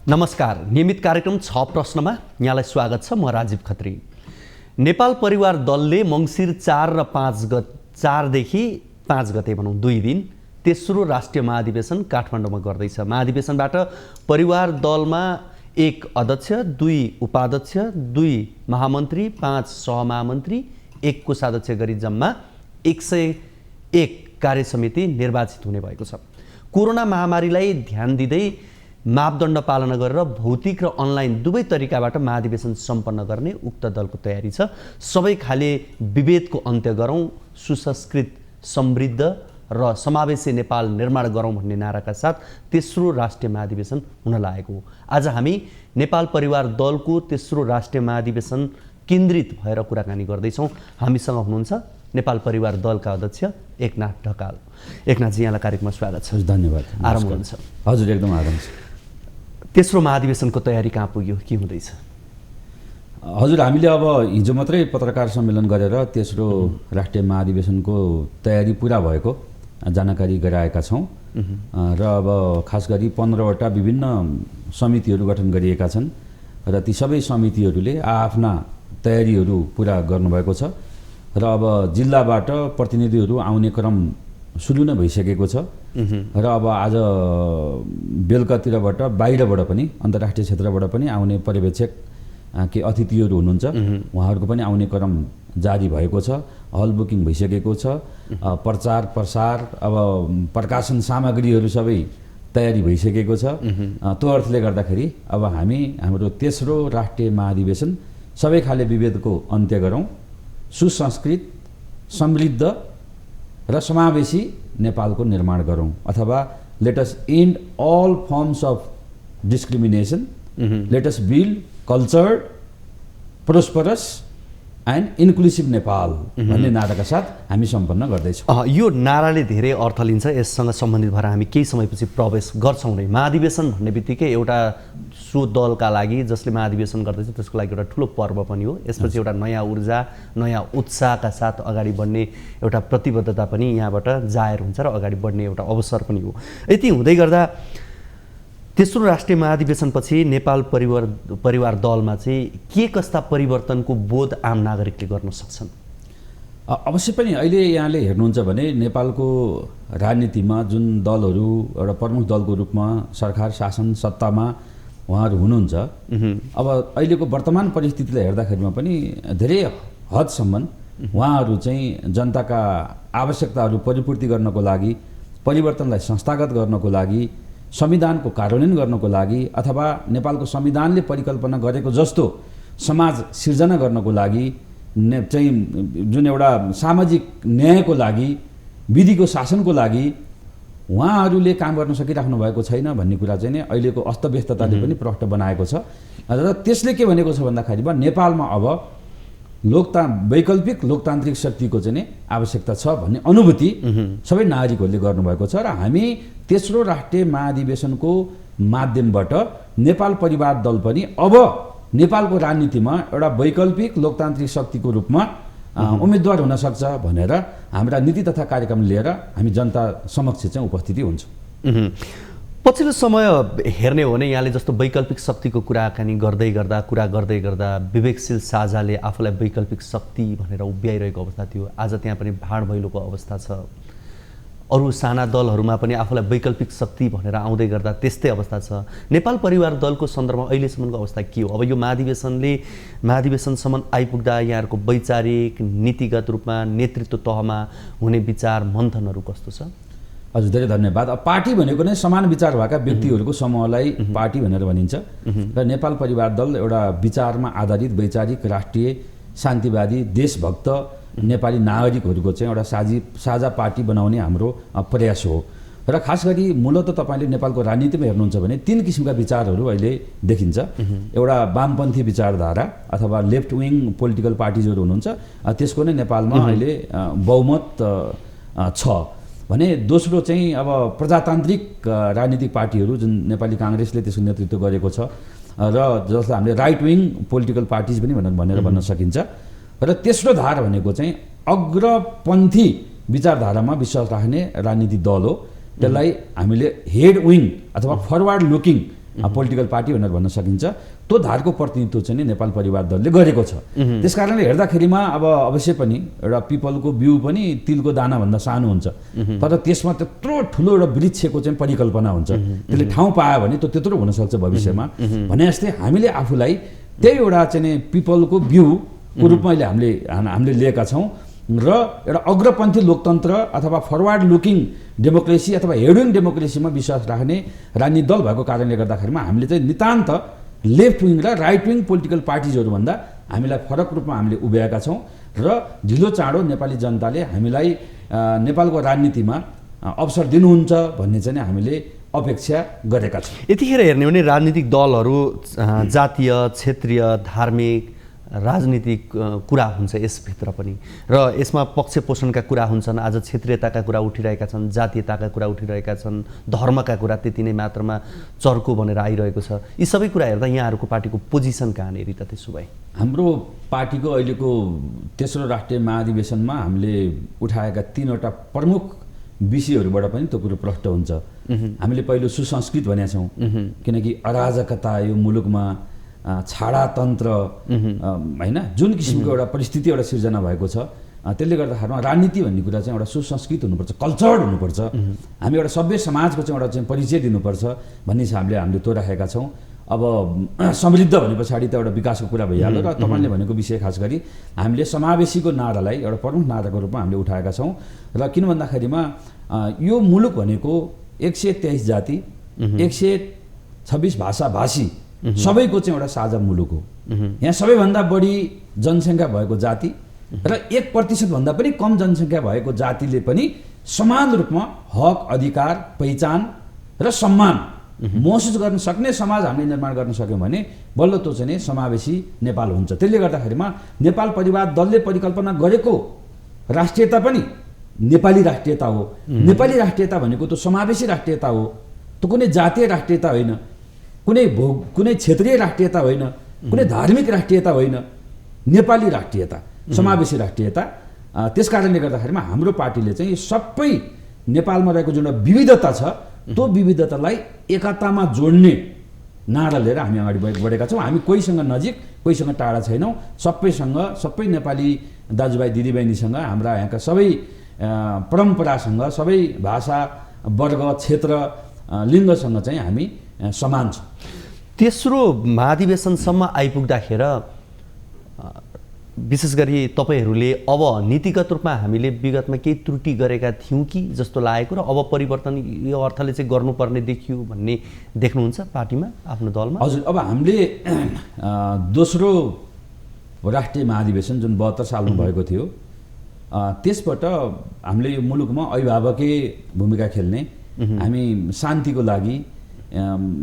नमस्कार। नियमित कार्यक्रम 6 प्रश्नमा यहाँलाई स्वागत छ। म राजीव खत्री। नेपाल परिवार दलले मङ्सिर 4 र 4 देखि 5 गते भनौँ 2 दिन तेस्रो राष्ट्रिय महाधिवेशन काठमाडौँमा गर्दैछ। महाधिवेशनबाट परिवार दलमा 1 अध्यक्ष, 2 उपाध्यक्ष, 2 महामन्त्री, 5 सहमहामन्त्री, 1 कोषाध्यक्ष गरी जम्मा 101 कार्यसमिति निर्वाचित हुने भएको छ। कोरोना महामारीलाई ध्यान दिँदै मापदण्ड पालना गरेर भौतिक र अनलाइन दुवै तरिकाबाट महाधिवेशन सम्पन्न गर्ने उक्त दलको तयारी छ। सबै खाले विभेदको अन्त्य गरौँ, सुसंस्कृत, समृद्ध र समावेशी नेपाल निर्माण गरौँ भन्ने नाराका साथ तेस्रो राष्ट्रिय महाधिवेशन हुन लागेको हो। आज हामी नेपाल परिवार दलको तेस्रो राष्ट्रिय महाधिवेशन केन्द्रित भएर कुराकानी गर्दैछौँ। हामीसँग हुनुहुन्छ नेपाल परिवार दलका अध्यक्ष एकनाथ ढकाल। एकनाथजी, यहाँलाई कार्यक्रममा स्वागत छ। धन्यवाद। आराम हुनुहुन्छ? हजुर, एकदम आराम छ। तेस्रो महाधिवेशनको तयारी कहाँ पुग्यो, के हुँदैछ? हजुर, हामीले अब हिजो मात्रै पत्रकार सम्मेलन गरेर तेस्रो राष्ट्रिय महाधिवेशनको तयारी पुरा भएको जानकारी गराएका छौँ र अब खास गरी 15वटा विभिन्न समितिहरू गठन गरिएका छन् र ती सबै समितिहरूले आफ्ना तयारीहरू पुरा गर्नुभएको छ र अब जिल्लाबाट प्रतिनिधिहरू आउने क्रम सुरु नै भइसकेको छ र अब आज बेलुकातिरबाट बाहिरबाट पनि अन्तर्राष्ट्रिय क्षेत्रबाट पनि आउने पर्यवेक्षक के अतिथिहरू हुनुहुन्छ, उहाँहरूको पनि आउने क्रम जारी भएको छ। हल बुकिङ भइसकेको छ। प्रचार प्रसार, अब प्रकाशन सामग्रीहरू सबै तयारी भइसकेको छ। त्यो अर्थले गर्दाखेरि अब हाम्रो तेस्रो राष्ट्रिय महाधिवेशन सबै खाले विभेदको अन्त्य गरौँ, सुसंस्कृत, समृद्ध र समावेशी नेपालको निर्माण गरौँ, अथवा let us end all forms of discrimination, let us build cultured, prosperous and inclusive Nepal भन्ने नाराका साथ हामी सम्पन्न गर्दैछौँ। यो नाराले धेरै अर्थ लिन्छ। यससँग सम्बन्धित भएर हामी केही समयपछि प्रवेश गर्छौँ नै। महाधिवेशन भन्ने बित्तिकै एउटा सो दलका लागि जसले महाधिवेशन गर्दैछ त्यसको लागि एउटा ठुलो पर्व पनि हो। यसपछि एउटा नयाँ ऊर्जा, नयाँ उत्साहका साथ अगाडि बढ्ने एउटा प्रतिबद्धता पनि यहाँबाट जाहेर हुन्छ र अगाडि बढ्ने एउटा अवसर पनि हो। यति हुँदै गर्दा तेस्रो राष्ट्रिय महाधिवेशनपछि नेपाल परिवार दलमा चाहिँ के कस्ता परिवर्तनको बोध आम नागरिकले गर्न सक्छन्? अवश्य पनि अहिले यहाँले हेर्नुहुन्छ भने नेपालको राजनीतिमा जुन दलहरू एउटा प्रमुख दलको रूपमा सरकार शासन सत्तामा उहाँहरू हुनुहुन्छ, अब अहिलेको वर्तमान परिस्थितिलाई हेर्दाखेरिमा पनि धेरै हदसम्म उहाँहरू चाहिँ जनताका आवश्यकताहरू परिपूर्ति गर्नको लागि, परिवर्तनलाई संस्थागत गर्नको लागि, संविधानको कार्यान्वयन गर्नको लागि, अथवा नेपालको संविधानले परिकल्पना गरेको जस्तो समाज सिर्जना गर्नको लागि चाहिँ जुन एउटा सामाजिक न्यायको लागि, विधिको शासनको लागि उहाँहरूले काम गर्न सकिराख्नु भएको छैन भन्ने कुरा चाहिँ नै अहिलेको अस्तव्यस्तताले पनि प्रष्ट बनाएको छ। र त्यसले के भनेको छ भन्दाखेरिमा नेपालमा अब वैकल्पिक लोकतान्त्रिक शक्तिको चाहिँ नै आवश्यकता छ भन्ने अनुभूति सबै नागरिकहरूले गर्नुभएको छ र हामी तेस्रो राष्ट्रिय महाधिवेशनको माध्यमबाट नेपाल परिवार दल पनि अब नेपालको राजनीतिमा एउटा वैकल्पिक लोकतान्त्रिक शक्तिको रूपमा उम्मेदवार हुन सक्छ भनेर हाम्रा नीति तथा कार्यक्रम लिएर हामी जनता समक्ष चाहिँ उपस्थिति हुन्छौँ। पछिल्लो समय हेर्ने हो भने यहाँले जस्तो वैकल्पिक शक्तिको कुराकानी गर्दै गर्दा विवेकशील साझाले आफूलाई वैकल्पिक शक्ति भनेर उभ्याइरहेको अवस्था थियो। आज त्यहाँ पनि भाँड भैलोको अवस्था छ। अरू साना दलहरूमा पनि आफूलाई वैकल्पिक शक्ति भनेर आउँदै गर्दा त्यस्तै अवस्था छ। नेपाल परिवार दलको सन्दर्भमा अहिलेसम्मको अवस्था के हो? अब यो महाधिवेशनसम्म आइपुग्दा यहाँहरूको वैचारिक नीतिगत रूपमा नेतृत्व तहमा हुने विचार मन्थनहरू कस्तो छ? हजुर, धेरै धन्यवाद। अब पार्टी भनेको नै समान विचार भएका व्यक्तिहरूको समूहलाई पार्टी भनेर भनिन्छ र नेपाल परिवार दल एउटा विचारमा आधारित वैचारिक राष्ट्रिय शान्तिवादी देशभक्त नेपाली नागरिकहरूको चाहिँ एउटा साझा पार्टी बनाउने हाम्रो प्रयास हो। र खास गरी मूलतः तपाईँले नेपालको राजनीतिमा हेर्नुहुन्छ भने 3 किसिमका विचारहरू अहिले देखिन्छ। एउटा वामपन्थी विचारधारा अथवा लेफ्ट विङ पोलिटिकल पार्टिजहरू हुनुहुन्छ, त्यसको नै नेपालमा अहिले बहुमत छ भने दोस्रो चाहिँ अब प्रजातान्त्रिक राजनीतिक पार्टीहरू जुन नेपाली काङ्ग्रेसले त्यसको नेतृत्व गरेको छ र जसलाई हामीले राइट विङ पोलिटिकल पार्टिज पनि भनेर भन्न सकिन्छ। र तेस्रो धार भनेको चाहिँ अग्रपन्थी विचारधारामा विश्वास राख्ने राजनीतिक दल हो। त्यसलाई हामीले हेड विङ अथवा फरवर्ड लुकिङ पोलिटिकल पार्टी भनेर भन्न सकिन्छ, त्यो धारको प्रतिनिधित्व चाहिँ नेपाल परिवार दलले गरेको छ। त्यस कारणले हेर्दाखेरिमा अब अवश्य पनि एउटा पिपलको बिउ पनि तिलको दानाभन्दा सानो हुन्छ, तर त्यसमा त्यत्रो ठुलो एउटा वृक्षको चाहिँ परिकल्पना हुन्छ, त्यसले ठाउँ पायो भने त्यो त्यत्रो हुनसक्छ भविष्यमा। भने जस्तै हामीले आफूलाई त्यही एउटा चाहिँ पिपलको बिउको रूपमा हामीले लिएका छौँ र एउटा अग्रपन्थी लोकतन्त्र अथवा फरवर्ड लुकिङ डेमोक्रेसी अथवा हेडिङ डेमोक्रेसीमा विश्वास राख्ने राजनीतिक दल भएको कारणले गर्दाखेरिमा हामीले चाहिँ नितान्त लेफ्ट विङ र राइट विङ पोलिटिकल पार्टिजहरूभन्दा हामीलाई फरक रूपमा हामीले उभ्याएका छौँ र ढिलो चाँडो नेपाली जनताले हामीलाई नेपालको राजनीतिमा अवसर दिनुहुन्छ भन्ने चाहिँ हामीले अपेक्षा गरेका छौँ। यतिखेर हेर्ने भने राजनीतिक दलहरू जातीय, क्षेत्रीय, धार्मिक, राजनीतिक कुरा हुन्छ यसभित्र पनि, र यसमा पक्ष पोषणका कुरा हुन्छन्। आज क्षेत्रीयताका कुरा उठिरहेका छन्, जातीयताका कुरा उठिरहेका छन्, धर्मका कुरा त्यति नै मात्रामा चर्को भनेर आइरहेको छ। यी सबै कुरा हेर्दा यहाँहरूको पार्टीको पोजिसन कहाँनिर त त्यसो भए? हाम्रो पार्टीको अहिलेको तेस्रो राष्ट्रिय महाधिवेशनमा हामीले उठाएका 3वटा प्रमुख विषयहरूबाट पनि त्यो कुरो प्रष्ट हुन्छ। हामीले पहिलो सुसंस्कृत भनेका छौँ, किनकि अराजकता यो मुलुकमा छाडातन्त्र होइन जुन किसिमको एउटा परिस्थिति एउटा सिर्जना भएको छ, त्यसले गर्दाखेरिमा राजनीति भन्ने कुरा चाहिँ एउटा सुसंस्कृत हुनुपर्छ, कल्चर्ड हुनुपर्छ। हामी एउटा सभ्य समाजको चाहिँ एउटा चाहिँ परिचय दिनुपर्छ भन्ने हिसाबले हामीले त्यो राखेका छौँ। अब समृद्ध भने पछाडि त एउटा विकासको कुरा भइहाल्यो र तपाईँले भनेको विषय खास गरी हामीले समावेशीको नारालाई एउटा प्रमुख नाराको रूपमा हामीले उठाएका छौँ। र किन भन्दाखेरिमा यो मुलुक भनेको 123 जाति, 126 भाषा भाषी सबैको चाहिँ एउटा साझा मुलुक हो। यहाँ सबैभन्दा बढी जनसङ्ख्या भएको जाति र 1% भन्दा पनि कम जनसङ्ख्या भएको जातिले पनि समान रूपमा हक, अधिकार, पहिचान र सम्मान महसुस गर्न सक्ने समाज हामीले निर्माण गर्न सक्यौँ भने बल्ल त्यो चाहिँ समावेशी नेपाल हुन्छ। त्यसले गर्दाखेरिमा नेपाल परिवार दलले परिकल्पना गरेको राष्ट्रियता पनि नेपाली राष्ट्रियता हो। नेपाली राष्ट्रियता भनेको त्यो समावेशी राष्ट्रियता हो, त्यो कुनै जातीय राष्ट्रियता होइन, कुनै क्षेत्रीय राष्ट्रियता होइन, कुनै धार्मिक राष्ट्रियता होइन, नेपाली राष्ट्रियता, समावेशी राष्ट्रियता। त्यस कारणले गर्दाखेरिमा हाम्रो पार्टीले चाहिँ सबै नेपालमा रहेको जुन विविधता छ त्यो विविधतालाई एकतामा जोड्ने नारा लिएर हामी अगाडि बढेका छौँ। हामी कोहीसँग नजिक कोहीसँग टाढा छैनौँ, सबै नेपाली दाजुभाइ दिदीबहिनीसँग, हाम्रा यहाँका सबै परम्परासँग, सबै भाषा, वर्ग, क्षेत्र, लिङ्गसँग चाहिँ हामी समान छौँ। तेस्रो महाधिवेशनसम्म आइपुग्दाखेर विशेष गरी तपाईँहरूले अब नीतिगत रूपमा हामीले विगतमा केही त्रुटि गरेका थियौँ कि जस्तो लागेको र अब परिवर्तन यो अर्थले चाहिँ गर्नुपर्ने देखियो भन्ने देख्नुहुन्छ पार्टीमा, आफ्नो दलमा? हजुर, अब हामीले दोस्रो राष्ट्रिय महाधिवेशन जुन 72 सालमा भएको थियो, त्यसबाट हामीले यो मुलुकमा अभिभावकीय भूमिका खेल्ने, हामी शान्तिको लागि,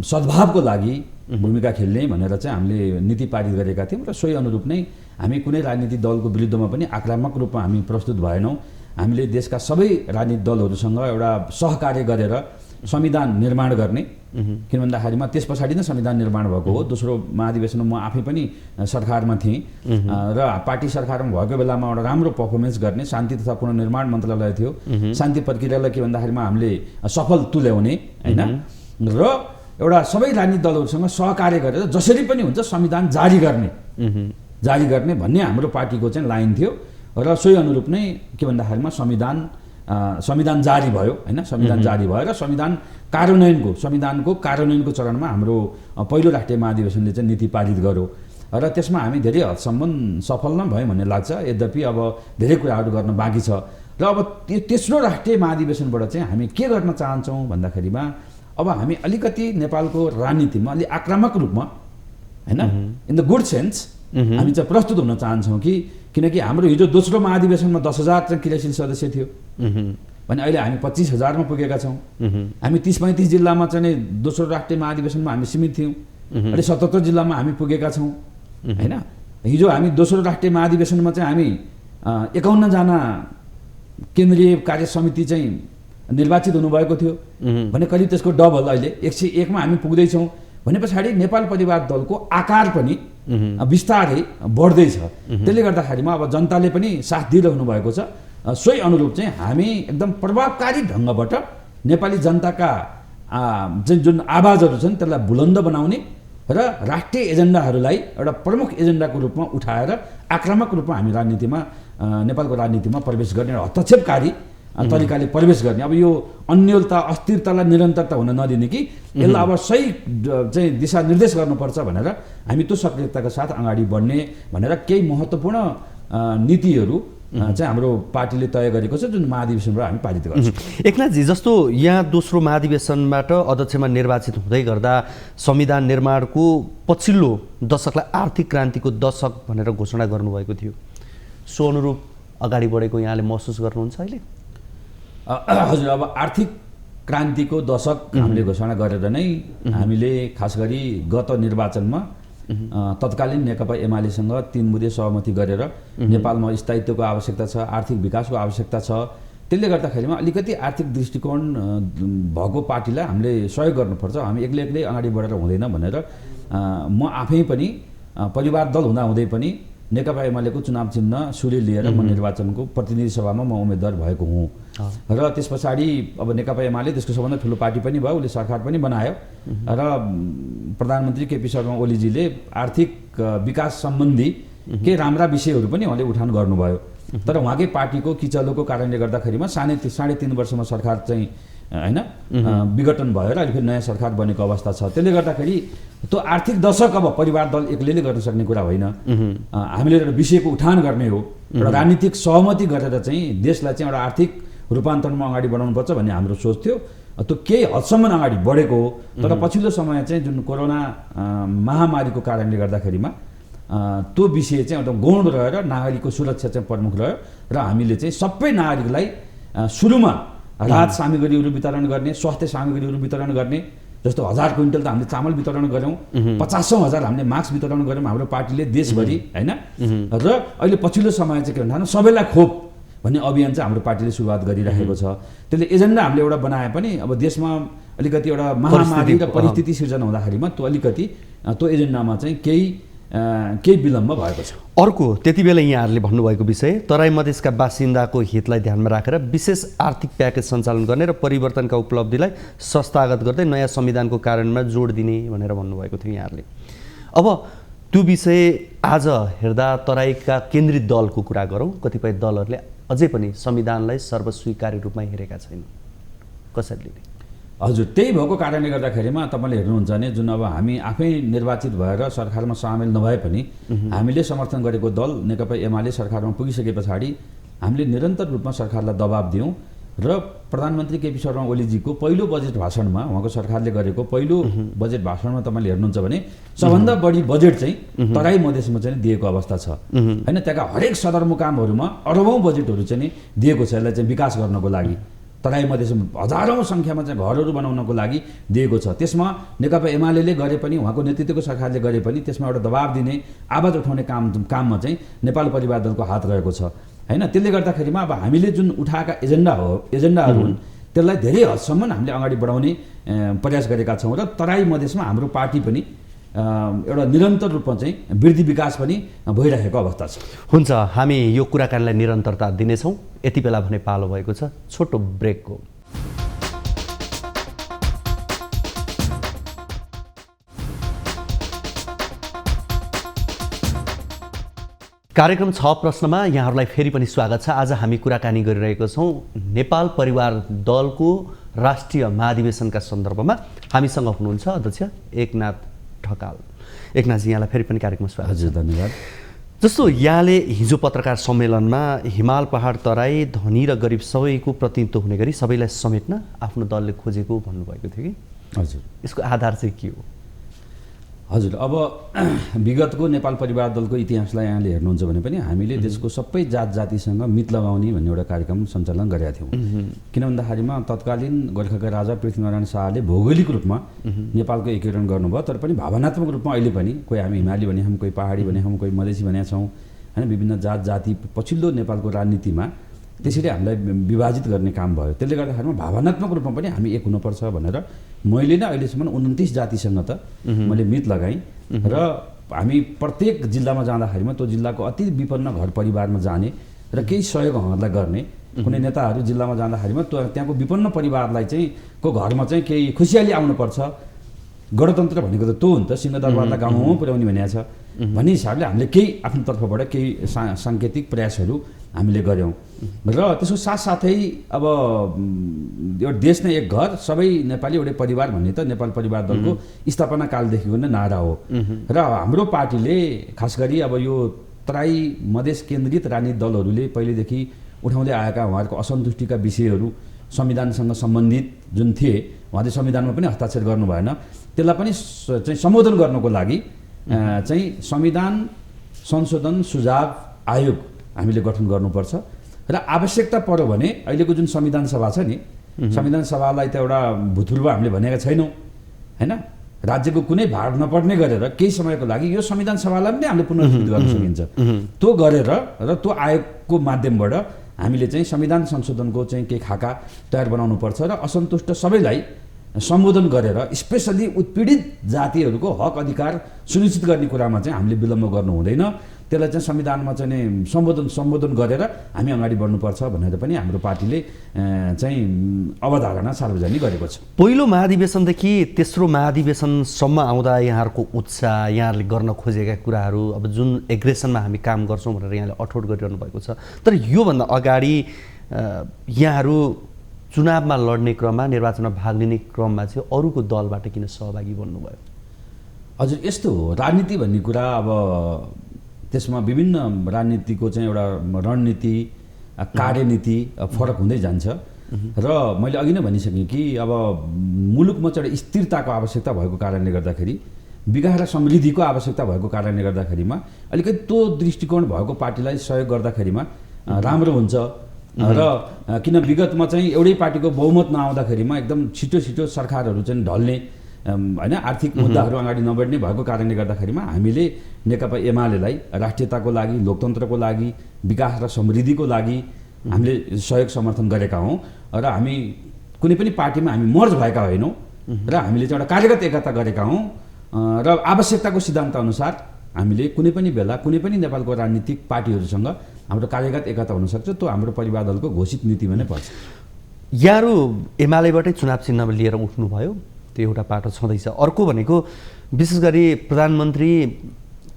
सद्भावको लागि भूमिका खेल्ने भनेर चाहिँ हामीले नीति पारित गरेका थियौँ र सोही अनुरूप नै हामी कुनै राजनीतिक दलको विरुद्धमा पनि आक्रामक रूपमा हामी प्रस्तुत भएनौँ। हामीले देशका सबै राजनीतिक दलहरूसँग एउटा सहकार्य गरेर संविधान निर्माण गर्ने, किन भन्दाखेरिमा त्यस पछाडि नै संविधान निर्माण भएको हो। दोस्रो महाधिवेशनमा म आफै पनि सरकारमा थिएँ र पार्टी सरकारमा भएको बेलामा एउटा राम्रो पर्फर्मेन्स गर्ने शान्ति तथा पुनर्निर्माण मन्त्रालय थियो। शान्ति प्रक्रियालाई के भन्दाखेरिमा हामीले सफल तुल्याउने होइन र एउटा सबै राजनीतिक दलहरूसँग सहकार्य गरेर जसरी पनि हुन्छ संविधान जारी गर्ने भन्ने हाम्रो पार्टीको चाहिँ लाइन थियो र सोही अनुरूप नै के भन्दाखेरिमा संविधान जारी भयो होइन। संविधान जारी भयो र संविधानको कार्यान्वयनको चरणमा हाम्रो पहिलो राष्ट्रिय महाधिवेशनले चाहिँ नीति पारित गर्यो र त्यसमा हामी धेरै हदसम्म सफल नै भयौँ भन्ने लाग्छ। यद्यपि अब धेरै कुराहरू गर्न बाँकी छ र अब तेस्रो राष्ट्रिय महाधिवेशनबाट चाहिँ हामी के गर्न चाहन्छौँ भन्दाखेरिमा अब हामी अलिकति नेपालको राजनीतिमा अलि आक्रामक रूपमा होइन, इन द गुड सेन्स हामी चाहिँ प्रस्तुत हुन चाहन्छौँ किनकि हाम्रो हिजो दोस्रो महाधिवेशनमा 10,000 चाहिँ क्रियाशील सदस्य थियो भने अहिले हामी 25,000मा पुगेका छौँ। हामी 30-35 जिल्लामा चाहिँ दोस्रो राष्ट्रिय महाधिवेशनमा हामी सीमित थियौँ, अहिले 77 जिल्लामा हामी पुगेका छौँ होइन। हिजो हामी दोस्रो राष्ट्रिय महाधिवेशनमा चाहिँ हामी 51 जना केन्द्रीय कार्य समिति चाहिँ निर्वाचित हुनुभएको थियो भने करिब त्यसको डबल अहिले 101मा हामी पुग्दैछौँ भने पछाडि नेपाल परिवार दलको आकार पनि बिस्तारै बढ्दैछ। त्यसले गर्दाखेरिमा अब जनताले पनि साथ दिइरहनु भएको छ। सोही अनुरूप चाहिँ हामी एकदम प्रभावकारी ढङ्गबाट नेपाली जनताका चाहिँ जुन आवाजहरू छन् त्यसलाई बुलन्द बनाउने र राष्ट्रिय एजेन्डाहरूलाई एउटा प्रमुख एजेन्डाको रूपमा उठाएर आक्रामक रूपमा हामी राजनीतिमा नेपालको राजनीतिमा प्रवेश गर्ने र हस्तक्षेपकारी तरिकाले प्रवेश गर्ने। अब यो अन्योलता अस्थिरतालाई निरन्तरता हुन नदिने कि यसलाई अब सही चाहिँ दिशानिर्देश गर्नुपर्छ भनेर हामी त्यो सक्रियताका साथ अगाडि बढ्ने भनेर केही महत्त्वपूर्ण नीतिहरू चाहिँ हाम्रो पार्टीले तय गरेको छ, जुन महाधिवेशनबाट हामी पारित गर्छौँ। एकनाथजी, जस्तो यहाँ दोस्रो महाधिवेशनबाट अध्यक्षमा निर्वाचित हुँदै गर्दा संविधान निर्माणको पछिल्लो दशकलाई आर्थिक क्रान्तिको दशक भनेर घोषणा गर्नुभएको थियो। सो अनुरूप अगाडि बढेको यहाँले महसुस गर्नुहुन्छ अहिले? हजुर, अब आर्थिक क्रान्तिको दशक हामीले घोषणा गरेर नै हामीले खास गरी गत निर्वाचनमा तत्कालीन नेकपा एमालेसँग 3 बुँदे सहमति गरेर नेपालमा स्थायित्वको आवश्यकता छ, आर्थिक विकासको आवश्यकता छ, त्यसले गर्दाखेरिमा अलिकति आर्थिक दृष्टिकोण भएको पार्टीलाई हामीले सहयोग गर्नुपर्छ, हामी एक्लै अगाडि बढेर हुँदैन भनेर म आफै पनि परिवार दल हुँदाहुँदै पनि नेकपा एमालेको चुनाव चिन्ह सूर्य लिएर म निर्वाचनको प्रतिनिधि सभामा म उम्मेदवार भएको हुँ र त्यस पछाडि अब नेकपा एमाले त्यसको सबभन्दा ठुलो पार्टी पनि भयो, उसले सरकार पनि बनायो र प्रधानमन्त्री केपी शर्मा ओलीजीले आर्थिक विकास सम्बन्धी केही राम्रा विषयहरू पनि उहाँले उठान गर्नुभयो। तर उहाँकै पार्टीको किचलोको कारणले गर्दाखेरिमा 3.5 वर्षमा सरकार चाहिँ हैन विघटन भएर अहिले फेरि नयाँ सरकार बनेको अवस्था छ। त्यसले गर्दाखेरि त्यो आर्थिक दशक अब परिवार दल एक्लैले गर्न सक्ने कुरा होइन, हामीले एउटा विषयको उठान गर्ने हो, एउटा राजनीतिक सहमति गरेर चाहिँ देशलाई चाहिँ एउटा आर्थिक रूपान्तरणमा अगाडि बढाउनुपर्छ भन्ने हाम्रो सोच थियो। त्यो केही हदसम्म अगाडि बढेको हो, तर पछिल्लो समय चाहिँ जुन कोरोना महामारीको कारणले गर्दाखेरिमा त्यो विषय चाहिँ एउटा गौण रहेर नागरिकको सुरक्षा चाहिँ प्रमुख रह्यो र हामीले चाहिँ सबै नागरिकलाई सुरुमा राहत सामग्रीहरू वितरण गर्ने, स्वास्थ्य सामग्रीहरू वितरण गर्ने, जस्तो 1000 क्विन्टल त हामीले चामल वितरण गऱ्यौँ, 50,000 हामीले मास्क वितरण गऱ्यौँ हाम्रो पार्टीले देशभरि हैन। र अहिले पछिल्लो समय चाहिँ के भन्दा सबैलाई खोप भन्ने अभियान चाहिँ हाम्रो पार्टीले सुरुवात गरिरहेको छ। त्यसले एजेन्डा हामीले एउटा बनाए पनि अब देशमा अलिकति एउटा महामारी र परिस्थिति सिर्जना हुँदाखेरिमा त्यो अलिकति त्यो एजेन्डामा चाहिँ केही विलम्ब भएको छ। अर्को त्यति बेला यहाँहरूले भन्नुभएको विषय तराई मधेसका बासिन्दाको हितलाई ध्यानमा राखेर विशेष आर्थिक प्याकेज सञ्चालन गर्ने र परिवर्तनका उपलब्धिलाई संस्थागत गर्दै नयाँ संविधानको कार्यान्वयनमा जोड दिने भनेर भन्नुभएको थियो यहाँहरूले। अब त्यो विषय आज हेर्दा तराईका केन्द्रित दलको कुरा गरौँ, कतिपय दलहरूले अझै पनि संविधानलाई सर्वस्वीकार्य रूपमा हेरेका छैनन्, कसरी लिने? हजुर, त्यही भएको कारणले गर्दाखेरिमा तपाईँले हेर्नुहुन्छ भने जुन अब हामी आफै निर्वाचित भएर सरकारमा सामेल नभए पनि हामीले समर्थन गरेको दल नेकपा एमाले सरकारमा पुगिसके पछाडि हामीले निरन्तर रूपमा सरकारलाई दबाब दियौँ र प्रधानमन्त्री केपी शर्मा ओलीजीको पहिलो बजेट भाषणमा उहाँको सरकारले गरेको पहिलो बजेट भाषणमा तपाईँले हेर्नुहुन्छ भने सबभन्दा बढी बजेट चाहिँ तराई मधेसमा चाहिँ दिएको अवस्था छ हैन। त्यहाँका हरेक सदरमुकामहरूमा अरबौँ बजेटहरू चाहिँ दिएको छ यसलाई चाहिँ विकास गर्नको लागि। तराई मधेसमा हजारौँ सङ्ख्यामा चाहिँ घरहरू बनाउनको लागि दिएको छ। त्यसमा नेकपा एमाले गरे पनि उहाँको नेतृत्वको सरकारले गरे पनि त्यसमा एउटा दबाब दिने आवाज उठाउने काममा चाहिँ नेपाल परिवार दलको हात रहेको छ हैन। त्यसले गर्दाखेरिमा अब हामीले जुन उठाएका एजेन्डाहरू हुन् त्यसलाई धेरै हदसम्म हामीले अगाडि बढाउने प्रयास गरेका छौँ र तराई मधेसमा हाम्रो पार्टी पनि एउटा निरन्तर रूपमा चाहिँ वृद्धि विकास पनि भइरहेको अवस्था छ। हुन्छ, हामी यो कुराकानीलाई निरन्तरता दिनेछौँ। यति बेला भने पालो भएको छ छोटो ब्रेकको। कार्यक्रम 6 प्रश्नमा यहाँहरूलाई फेरि पनि स्वागत छ। आज हामी कुराकानी गरिरहेको छौँ नेपाल परिवार दलको राष्ट्रिय महाधिवेशनका सन्दर्भमा। हामीसँग हुनुहुन्छ अध्यक्ष एकनाथ ढकाल। एकनाथजी, यहाँलाई फेरि पनि कार्यक्रममा स्वागत। हजुर, धन्यवाद। जस्तो यहाँले हिजो पत्रकार सम्मेलनमा हिमाल पहाड तराई धनी र गरिब सबैको प्रतिनिधित्व हुने गरी सबैलाई समेट्न आफ्नो दलले खोजेको भन्नुभएको थियो कि? हजुर, यसको आधार चाहिँ के हो? हजुर, अब विगतको नेपाल परिवार दलको इतिहासलाई यहाँले हेर्नुहुन्छ भने पनि हामीले देशको सबै जात जातिसँग मित लगाउने भन्ने एउटा कार्यक्रम सञ्चालन गरेका थियौँ। किन भन्दाखेरिमा तत्कालीन गोर्खाका राजा पृथ्वीनारायण शाहले भौगोलिक रूपमा नेपालको एकीकरण गर्नुभयो, तर पनि भावनात्मक रूपमा अहिले पनि कोही हामी हिमाली भने हौँ, कोही पहाडी भने हौँ, कोही मधेसी भनेका छौँ हैन। विभिन्न जात जाति पछिल्लो नेपालको राजनीतिमा त्यसरी हामीलाई विभाजित गर्ने काम भयो। त्यसले गर्दाखेरिमा भावनात्मक रूपमा पनि हामी एक हुनुपर्छ भनेर मैले नै अहिलेसम्म 29 जातिसँग त मैले मित लगाएँ र हामी प्रत्येक जिल्लामा जाँदाखेरिमा त्यो जिल्लाको अति विपन्न घर परिवारमा जाने र केही सहयोग उहाँहरूलाई गर्ने कुनै नेताहरू जिल्लामा जाँदाखेरिमा त्यहाँको विपन्न परिवारलाई चाहिँ को घरमा चाहिँ केही खुसियाली आउनुपर्छ, गणतन्त्र भनेको त त्यो हो नि त, सिंहदरबारलाई गाउँमा पुर्याउने भनेको छ भन्ने हिसाबले हामीले केही आफ्नो तर्फबाट केही साङ्केतिक प्रयासहरू हामीले गऱ्यौँ। र त्यसको साथसाथै अब यो देश नै एक घर, सबै नेपाली एउटै परिवार भन्ने त नेपाल परिवार दलको स्थापना कालदेखिको नै नारा हो। र हाम्रो पार्टीले खास गरी अब यो तराई मधेस केन्द्रित राजनीतिक दलहरूले पहिलेदेखि उठाउँदै आएका उहाँहरूको असन्तुष्टिका विषयहरू संविधानसँग सम्बन्धित जुन थिए, उहाँले संविधानमा पनि हस्ताक्षर गर्नु भएन, त्यसलाई पनि चाहिँ सम्बोधन गर्नको लागि चाहिँ संविधान संशोधन सुझाव आयोग हामीले गठन गर्नुपर्छ। र आवश्यकता पर्यो भने अहिलेको जुन संविधान सभा छ नि, संविधान सभालाई त एउटा भूतपूर्व हामीले भनेका छैनौँ होइन, राज्यको कुनै भार नपर्ने गरेर केही समयको लागि यो संविधान सभालाई पनि हामीले पुनर्जीवित गर्न सकिन्छ। त्यो गरेर र त्यो आयोगको माध्यमबाट हामीले चाहिँ संविधान संशोधनको चाहिँ केही खाका तयार बनाउनुपर्छ र असन्तुष्ट सबैलाई सम्बोधन गरेर स्पेसली उत्पीडित जातिहरूको हक अधिकार सुनिश्चित गर्ने कुरामा चाहिँ हामीले विलम्ब गर्नु हुँदैन। त्यसलाई चाहिँ संविधानमा चाहिँ सम्बोधन गरेर हामी अगाडि बढ्नुपर्छ भनेर पनि हाम्रो पार्टीले चाहिँ अवधारणा सार्वजनिक गरेको छ। पहिलो महाधिवेशनदेखि तेस्रो महाधिवेशनसम्म आउँदा यहाँहरूको उत्साह, यहाँहरूले गर्न खोजेका कुराहरू, अब जुन एग्रेसनमा हामी काम गर्छौँ भनेर यहाँले अठोट गरिरहनु भएको छ, तर योभन्दा अगाडि यहाँहरू चुनावमा लड्ने क्रममा, निर्वाचनमा भाग लिने क्रममा चाहिँ अरूको दलबाट किन सहभागी बन्नुभयो? हजुर, यस्तो हो, राजनीति भन्ने कुरा अब त्यसमा विभिन्न राजनीतिको चाहिँ एउटा रणनीति, कार्यनीति फरक हुँदै जान्छ। र मैले अघि नै भनिसकेँ कि अब मुलुकमा चाहिँ एउटा स्थिरताको आवश्यकता भएको कारणले गर्दाखेरि, विकास र समृद्धिको आवश्यकता भएको कारणले गर्दाखेरिमा अलिकति त्यो दृष्टिकोण भएको पार्टीलाई सहयोग गर्दाखेरिमा राम्रो हुन्छ। र किन विगतमा चाहिँ एउटै पार्टीको बहुमत नआउँदाखेरिमा एकदम छिटो सरकारहरू चाहिँ ढल्ने होइन, आर्थिक मुद्दाहरू अगाडि नबढ्ने भएको कारणले गर्दाखेरिमा हामीले नेकपा एमालेलाई राष्ट्रियताको लागि, लोकतन्त्रको लागि, विकास र समृद्धिको लागि हामीले सहयोग समर्थन गरेका हौँ। र हामी कुनै पनि पार्टीमा हामी मर्ज भएका होइनौँ र हामीले चाहिँ एउटा कार्यगत एकता गरेका हौँ। र आवश्यकताको सिद्धान्त अनुसार हामीले कुनै पनि बेला कुनै पनि नेपालको राजनीतिक पार्टीहरूसँग हाम्रो कार्यगत एकता हुनसक्छ। त्यो हाम्रो परिवार दलको घोषित नीतिमा नै पर्छ। यहाँहरू एमालेबाटै चुनाव चिन्ह लिएर उठ्नुभयो, त्यो एउटा पाटो छँदैछ। अर्को भनेको विशेष गरी प्रधानमन्त्री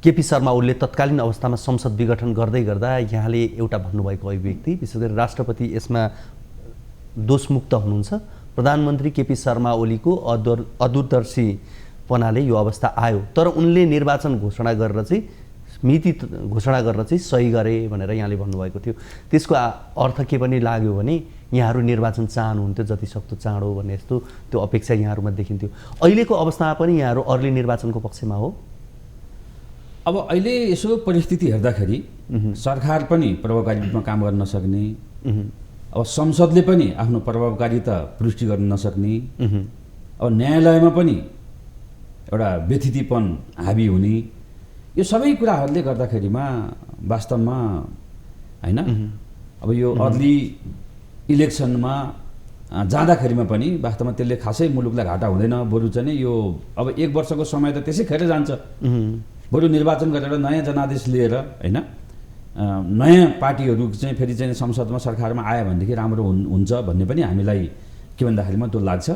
केपी शर्मा ओलीले तत्कालीन अवस्थामा संसद विघटन गर्दै गर्दा यहाँले एउटा भन्नुभएको अभिव्यक्ति, विशेष गरी राष्ट्रपति यसमा दोषमुक्त हुनुहुन्छ, प्रधानमन्त्री केपी शर्मा ओलीको अदूरदर्शीपनाले यो अवस्था आयो, तर उनले निर्वाचन घोषणा गरेर चाहिँ मिति घोषणा गरेर चाहिँ सही गरे भनेर यहाँले भन्नुभएको थियो। त्यसको अर्थ के पनि लाग्यो भने यहाँहरू निर्वाचन चाहनुहुन्थ्यो जतिसक्दो चाँडो भन्ने यस्तो त्यो अपेक्षा यहाँहरूमा देखिन्थ्यो। अहिलेको अवस्थामा पनि यहाँहरू अर्ली निर्वाचनको पक्षमा हो? अब अहिले यसो परिस्थिति हेर्दाखेरि सरकार पनि प्रभावकारी रूपमा काम गर्न नसक्ने, अब संसदले पनि आफ्नो प्रभावकारिता पुष्टि गर्न नसक्ने, अब न्यायालयमा पनि एउटा व्यथितिपन हाबी हुने, यो सबै कुराहरूले गर्दाखेरिमा वास्तवमा होइन अब यो अर्ली इलेक्सनमा जाँदाखेरिमा पनि वास्तवमा त्यसले खासै मुलुकलाई घाटा हुँदैन। बरु चाहिँ यो अब 1 वर्षको समय त त्यसै खेर जान्छ। बरु निर्वाचन गरेर नयाँ जनादेश लिएर होइन नयाँ पार्टीहरू चाहिँ फेरि चाहिँ संसदमा सरकारमा आयो भनेदेखि राम्रो हुन्छ भन्ने पनि हामीलाई के भन्दाखेरिमा त्यो लाग्छ।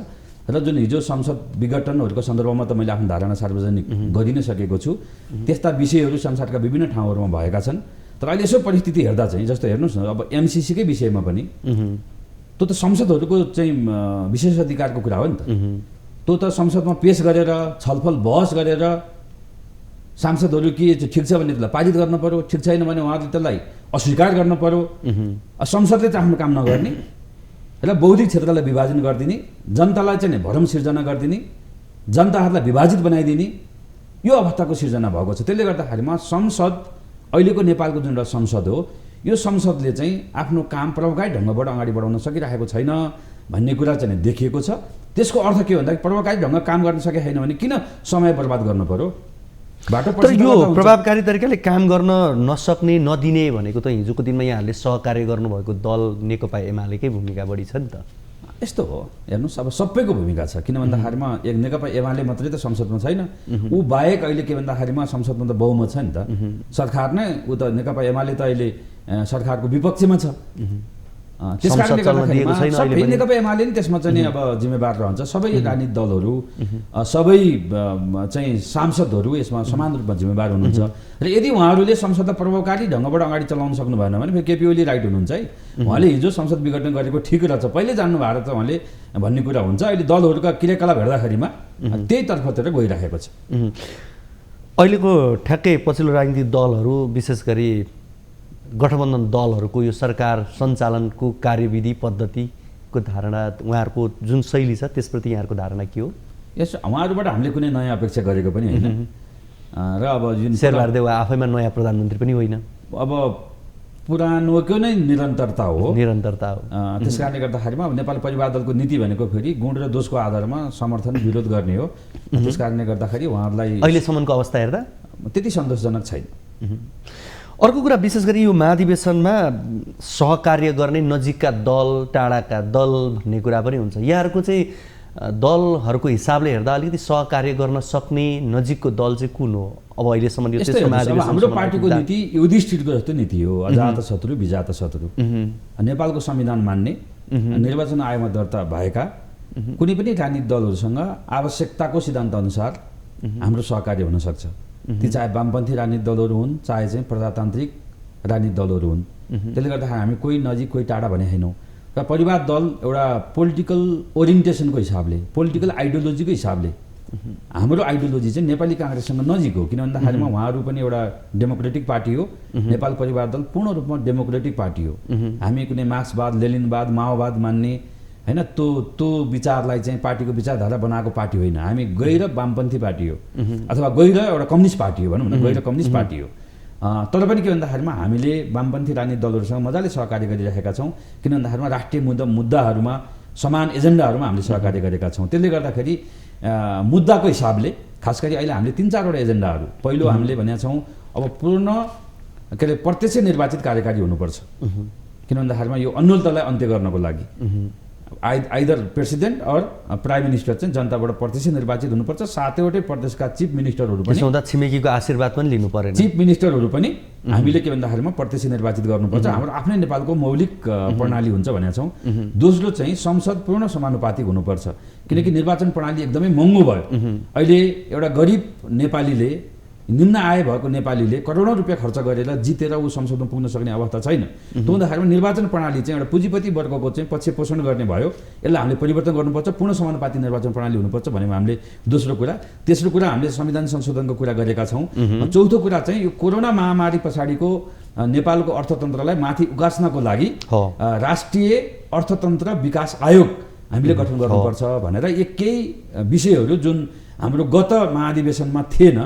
र जुन हिजो संसद विघटनहरूको सन्दर्भमा त मैले आफ्नो धारणा सार्वजनिक गरि नै सकेको छु। त्यस्ता विषयहरू संसारका विभिन्न ठाउँहरूमा भएका छन्। तर अहिले यसो परिस्थिति हेर्दा चाहिँ जस्तो हेर्नुहोस् न, अब एमसिसीकै विषयमा पनि त्यो त संसदहरूको चाहिँ विशेष अधिकारको कुरा हो नि त। त्यो त संसदमा पेश गरेर छलफल बहस गरेर सांसदहरू के ठिक छ भने त्यसलाई पारित गर्न पर्यो, ठिक छैन भने उहाँहरूले त्यसलाई अस्वीकार गर्न पर्यो। संसदले चाहिँ आफ्नो काम नगर्ने र बौद्धिक क्षेत्रलाई विभाजन गरिदिने, जनतालाई चाहिँ भ्रम सिर्जना गरिदिने, जनताहरूलाई विभाजित बनाइदिने यो अवस्थाको सिर्जना भएको छ। त्यसले गर्दाखेरिमा संसद अहिलेको नेपालको जुन एउटा संसद हो, यो संसदले चाहिँ आफ्नो काम प्रभावकारी ढङ्गबाट अगाडि बढाउन सकिरहेको छैन भन्ने कुरा चाहिँ देखिएको छ। त्यसको अर्थ के भन्दा प्रभावकारी ढङ्ग काम गर्न सकेको छैन भने किन समय बर्बाद गर्नु पर्यो? तर यो प्रभावकारी तरिकाले काम गर्न नसक्ने नदिने भनेको त हिजोको दिनमा यहाँहरूले सहकार्य गर्नुभएको दल नेकपा एमालेकै भूमिका बढी छ नि त। यस्तो हो, हेर्नुहोस् अब सबैको भूमिका छ। किन भन्दाखेरिमा एक नेकपा एमाले मात्रै त संसदमा छैन, ऊ बाहेक अहिले के भन्दाखेरिमा संसदमा त बहुमत छ नि त। सरकार नै ऊ त नेकपा एमाले त अहिले सरकारको विपक्षमा छ। त्यस कारणले गर्दाखेरि छैन सबै नेकपा एमाले नि त्यसमा चाहिँ अब जिम्मेवार रहन्छ। सबै राजनीतिक दलहरू सबै चाहिँ सांसदहरू यसमा समान रूपमा जिम्मेवार हुनुहुन्छ र यदि उहाँहरूले संसदलाई प्रभावकारी ढङ्गबाट अगाडि चलाउन सक्नु भएन भने फेरि केपी ओली राइट हुनुहुन्छ है। उहाँले हिजो संसद विघटन गरेको ठिक रहेछ, पहिले जान्नु भएको त उहाँले भन्ने कुरा हुन्छ। अहिले दलहरूका क्रियाकलाप हेर्दाखेरिमा त्यही तर्फतिर गइरहेको छ। अहिलेको ठ्याक्कै पछिल्लो राजनीतिक दलहरू विशेष गरी गठबन्धन दलहरूको यो सरकार सञ्चालनको कार्यविधि पद्धतिको धारणा, उहाँहरूको जुन शैली छ त्यसप्रति यहाँहरूको धारणा के हो? यस उहाँहरूबाट हामीले कुनै नयाँ अपेक्षा गरेको पनि होइन र अब जुन शेरबहादुर देउवा आफैमा नयाँ प्रधानमन्त्री पनि होइन, अब पुरानोको नै निरन्तरता हो। त्यस कारणले गर्दाखेरिमा नेपाल परिवार दलको नीति भनेको फेरि गुण र दोषको आधारमा समर्थन विरोध गर्ने हो। त्यस कारणले गर्दाखेरि उहाँहरूलाई अहिलेसम्मको अवस्था हेर्दा त्यति सन्तोषजनक छैन। अर्को कुरा विशेष गरी यो महाधिवेशनमा सहकार्य गर्ने नजिकका दल, टाढाका दल भन्ने कुरा पनि हुन्छ। यहाँहरूको चाहिँ दलहरूको हिसाबले हेर्दा अलिकति सहकार्य गर्न सक्ने नजिकको दल चाहिँ कुन हो? अब अहिलेसम्म यो हाम्रो पार्टीको नीति युधिष्ठिरको जस्तो नीति हो, अजात शत्रु विजात शत्रु। नेपालको संविधान मान्ने, निर्वाचन आयोगमा दर्ता भएका कुनै पनि राजनीतिक दलहरूसँग आवश्यकताको सिद्धान्त अनुसार हाम्रो सहकार्य हुन सक्छ। ती चाहे वामपन्थी राजनीतिक दलहरू हुन्, चाहे चाहिँ प्रजातान्त्रिक राजनीतिक दलहरू हुन्। त्यसले गर्दाखेरि हामी कोही नजिक कोही टाढा भने होइनौँ। र परिवार दल एउटा पोलिटिकल ओरिएन्टेसनको हिसाबले, पोलिटिकल आइडियोलोजीको हिसाबले हाम्रो आइडियोलोजी चाहिँ नेपाली काङ्ग्रेससँग नजिक हो। किन भन्दाखेरिमा उहाँहरू पनि एउटा डेमोक्रेटिक पार्टी हो, नेपाल परिवार दल पूर्ण रूपमा डेमोक्रेटिक पार्टी हो। हामी कुनै मार्क्सवाद, लेनिनवाद, माओवाद मान्ने होइन त्यो विचारलाई चाहिँ पार्टीको विचारधारा बनाएको पार्टी होइन। हामी गैर वामपन्थी पार्टी हो अथवा गैर एउटा कम्युनिस्ट पार्टी हो भनौँ न, गैर कम्युनिस्ट पार्टी हो। तर पनि के भन्दाखेरिमा हामीले वामपन्थी राजनीतिक दलहरूसँग मजाले सहकार्य गरिरहेका छौँ। किन भन्दाखेरिमा राष्ट्रिय मुद्दाहरूमा, समान एजेन्डाहरूमा हामीले सहकार्य गरेका छौँ। त्यसले गर्दाखेरि मुद्दाको हिसाबले खास गरी अहिले हामीले 3-4वटा एजेन्डाहरू, पहिलो हामीले भनेका छौँ अब पूर्ण के अरे प्रत्यक्ष निर्वाचित कार्यकारी हुनुपर्छ। किन भन्दाखेरिमा यो अन्यलतालाई अन्त्य गर्नको लागि either president or prime minister चाहिँ जनताबाट प्रत्यक्ष निर्वाचित हुनुपर्छ। 7वटै प्रदेशका चिफ मिनिस्टरहरू पनि, छिमेकीको आशीर्वाद पनि लिनु परेन। चिफ मिनिस्टरहरू पनि हामीले के भन्दाखेरिमा प्रत्यक्ष निर्वाचित गर्नुपर्छ। हाम्रो आफ्नै नेपालको मौलिक प्रणाली हुन्छ भनेका छौँ। दोस्रो चाहिँ संसद पूर्ण समानुपातिक हुनुपर्छ, किनकि निर्वाचन प्रणाली एकदमै महँगो भयो। अहिले एउटा गरिब नेपालीले, निम्न आय भएको नेपालीले करोडौँ रुपियाँ खर्च गरेर जितेर ऊ संसदमा पुग्न सक्ने अवस्था छैन। त्यो हुँदाखेरि निर्वाचन प्रणाली चाहिँ एउटा पुँजीपति वर्गको चाहिँ पक्ष पोषण गर्ने भयो। यसलाई हामीले परिवर्तन गर्नुपर्छ, पूर्ण समानुपातिक निर्वाचन प्रणाली हुनुपर्छ भनेमा हामीले दोस्रो कुरा। तेस्रो कुरा हामीले संविधान संशोधनको कुरा गरेका छौँ। चौथो कुरा चाहिँ यो कोरोना महामारी पछाडिको नेपालको अर्थतन्त्रलाई माथि उकास्नको लागि राष्ट्रिय अर्थतन्त्र विकास आयोग हामीले गठन गर्नुपर्छ भनेर केही विषयहरू जुन हाम्रो गत महाधिवेशनमा थिएन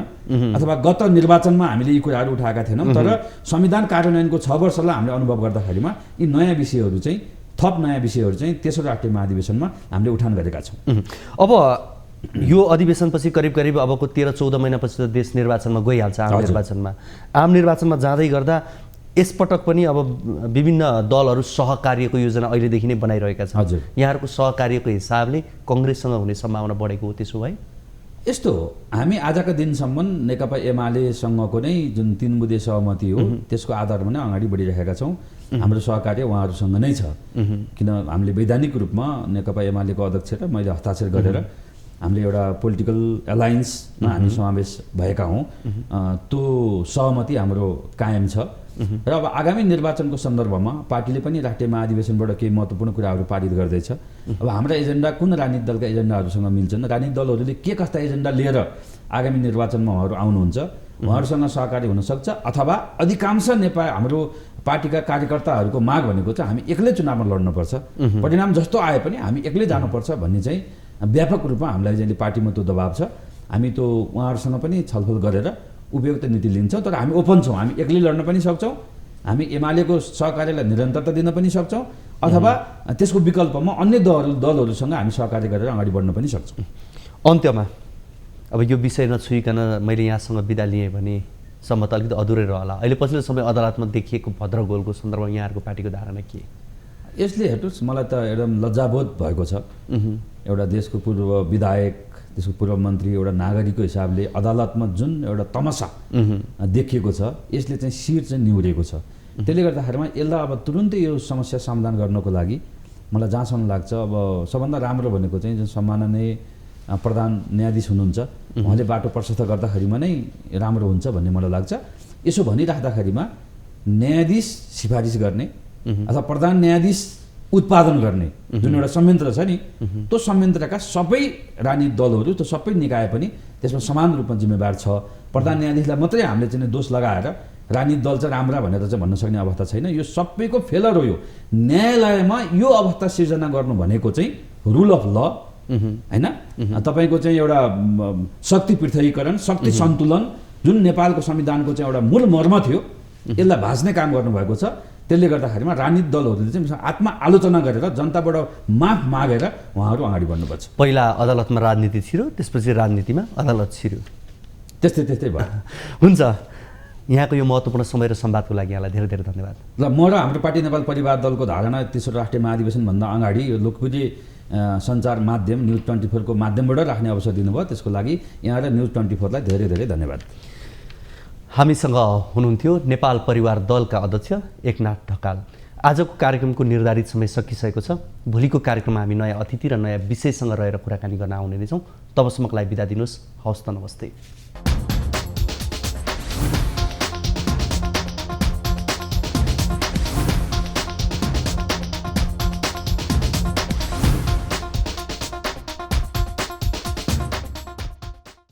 अथवा गत निर्वाचनमा हामीले यी कुराहरू उठाएका थिएनौँ, तर संविधान कार्यान्वयनको 6 वर्षलाई हामीले अनुभव गर्दाखेरिमा यी नयाँ विषयहरू चाहिँ, थप नयाँ विषयहरू चाहिँ तेस्रो राष्ट्रिय महाधिवेशनमा हामीले उठान गरेका छौँ। अब यो अधिवेशनपछि करिब अबको 13-14 महिनापछि त देश निर्वाचनमा गइहाल्छ। आम निर्वाचनमा जाँदै गर्दा यसपटक पनि अब विभिन्न दलहरू सहकार्यको योजना अहिलेदेखि नै बनाइरहेका छन्। यहाँहरूको सहकार्यको हिसाबले कङ्ग्रेससँग हुने सम्भावना बढेको हो त्यसो भए? यस्तो हो, हामी आजका दिनसम्म नेकपा एमालेसँगको नै जुन 3 बुँदे सहमति हो त्यसको आधारमा नै अगाडि बढिरहेका छौँ। हाम्रो सहकार्य उहाँहरूसँग नै छ। किन हामीले वैधानिक रूपमा नेकपा एमालेको अध्यक्ष र मैले हस्ताक्षर गरेर हामीले एउटा पोलिटिकल एलायन्समा हामी समावेश भएका हौँ। त्यो सहमति हाम्रो कायम छ र अब आगामी निर्वाचनको सन्दर्भमा पार्टीले पनि राष्ट्रिय महाधिवेशनबाट केही महत्त्वपूर्ण कुराहरू पारित गर्दैछ। अब हाम्रा एजेन्डा कुन राजनीतिक दलका एजेन्डाहरूसँग मिल्छन्, राजनीतिक दलहरूले के कस्ता एजेन्डा लिएर आगामी निर्वाचनमा उहाँहरू आउनुहुन्छ, उहाँहरूसँग सहकार्य हुनसक्छ। अथवा अधिकांश हाम्रो पार्टीका कार्यकर्ताहरूको माग भनेको चाहिँ हामी एक्लै चुनावमा लड्नुपर्छ, परिणाम जस्तो आए पनि हामी एक्लै जानुपर्छ भन्ने चाहिँ व्यापक रूपमा हामीलाई चाहिँ पार्टीमा त्यो दबाब छ। हामी त्यो उहाँहरूसँग पनि छलफल गरेर उपयुक्त नीति लिन्छौँ। तर हामी ओपन छौँ, हामी एक्लै लड्न पनि सक्छौँ, हामी एमालेको सहकार्यलाई निरन्तरता दिन पनि सक्छौँ, अथवा त्यसको विकल्पमा अन्य दलहरूसँग हामी सहकार्य गरेर अगाडि बढ्न पनि सक्छौँ। अन्त्यमा अब यो विषय नछुइकन मैले यहाँसँग बिदा लिएँ भने सम्म त अलिकति अधुरै रहला। अहिले पछिल्लो समय अदालतमा देखिएको भद्रगोलको सन्दर्भमा यहाँहरूको पार्टीको धारणा के? यसले हेर्नुहोस्, मलाई त एकदम लज्जाबोध भएको छ। एउटा देशको पूर्व विधायक, त्यसको पूर्व मन्त्री, एउटा नागरिकको हिसाबले अदालतमा जुन एउटा तमासा देखिएको छ, यसले चाहिँ शिर चाहिँ निहुरेको छ। त्यसले गर्दाखेरिमा यसलाई अब तुरुन्तै यो समस्या समाधान गर्नको लागि मलाई जहाँसम्म लाग्छ अब सबभन्दा राम्रो भनेको चाहिँ जुन सम्माननीय प्रधान न्यायाधीश हुनुहुन्छ उहाँले बाटो प्रशस्त गर्दाखेरिमा नै राम्रो हुन्छ भन्ने मलाई लाग्छ। यसो भनिराख्दाखेरिमा न्यायाधीश सिफारिस गर्ने अथवा प्रधान न्यायाधीश उत्पादन गर्ने जुन एउटा संयन्त्र छ नि त्यो संयन्त्रका सबै राजनीतिक दलहरू त्यो सबै निकाय पनि त्यसमा समान रूपमा जिम्मेवार छ। प्रधान न्यायाधीशलाई मात्रै हामीले चाहिँ दोष लगाएर राजनीतिक दल चाहिँ राम्रा भनेर चाहिँ भन्न सक्ने अवस्था छैन। यो सबैको फेलर हो। यो न्यायालयमा यो अवस्था सिर्जना गर्नु भनेको चाहिँ रुल अफ ल हैन, तपाईँको चाहिँ एउटा शक्ति पृथकीकरण शक्ति सन्तुलन जुन नेपालको संविधानको चाहिँ एउटा मूल मर्म थियो यसलाई भाँच्ने काम गर्नुभएको छ। त्यसले गर्दाखेरिमा राजनीतिक दलहरूले चाहिँ आत्मा आलोचना गरेर जनताबाट माफ मागेर उहाँहरू अगाडि बढ्नुपर्छ। पहिला अदालतमा राजनीति छिर्यो, त्यसपछि राजनीतिमा अदालत छिर्यो, त्यस्तै भयो। हुन्छ, यहाँको यो महत्त्वपूर्ण समय र संवादको लागि यहाँलाई धेरै धेरै धन्यवाद। ल म र हाम्रो पार्टी नेपाल परिवार दलको धारणा तेस्रो राष्ट्रिय महाधिवेशनभन्दा अगाडि यो लोकप्रिय सञ्चार माध्यम न्युज 24 को माध्यमबाट राख्ने अवसर दिनुभयो, त्यसको लागि यहाँ र न्युज 24 लाई धेरै धेरै धन्यवाद। हामीसँग हुनुहुन्थ्यो नेपाल परिवार दलका अध्यक्ष एकनाथ ढकाल। आजको कार्यक्रमको निर्धारित समय सकिसकेको छ। भोलिको कार्यक्रममा हामी नयाँ अतिथि र नयाँ विषयसँग रहेर कुराकानी गर्न आउने नै छौँ। तबसम्मको लागि बिदा दिनुहोस्। हवस् त, नमस्ते।